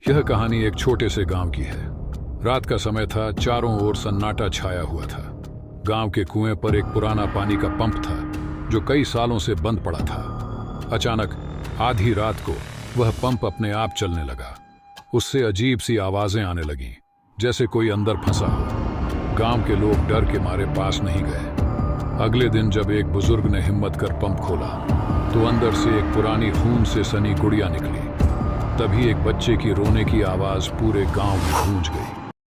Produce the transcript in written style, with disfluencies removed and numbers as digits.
यह कहानी एक छोटे से गांव की है। रात का समय था, चारों ओर सन्नाटा छाया हुआ था। गांव के कुएं पर एक पुराना पानी का पंप था जो कई सालों से बंद पड़ा था। अचानक आधी रात को वह पंप अपने आप चलने लगा। उससे अजीब सी आवाजें आने लगीं, जैसे कोई अंदर फंसा हो। गांव के लोग डर के मारे पास नहीं गए। अगले दिन जब एक बुजुर्ग ने हिम्मत कर पंप खोला तो अंदर से एक पुरानी खून से सनी गुड़िया निकली। तभी एक बच्चे की रोने की आवाज पूरे गांव में गूंज गई।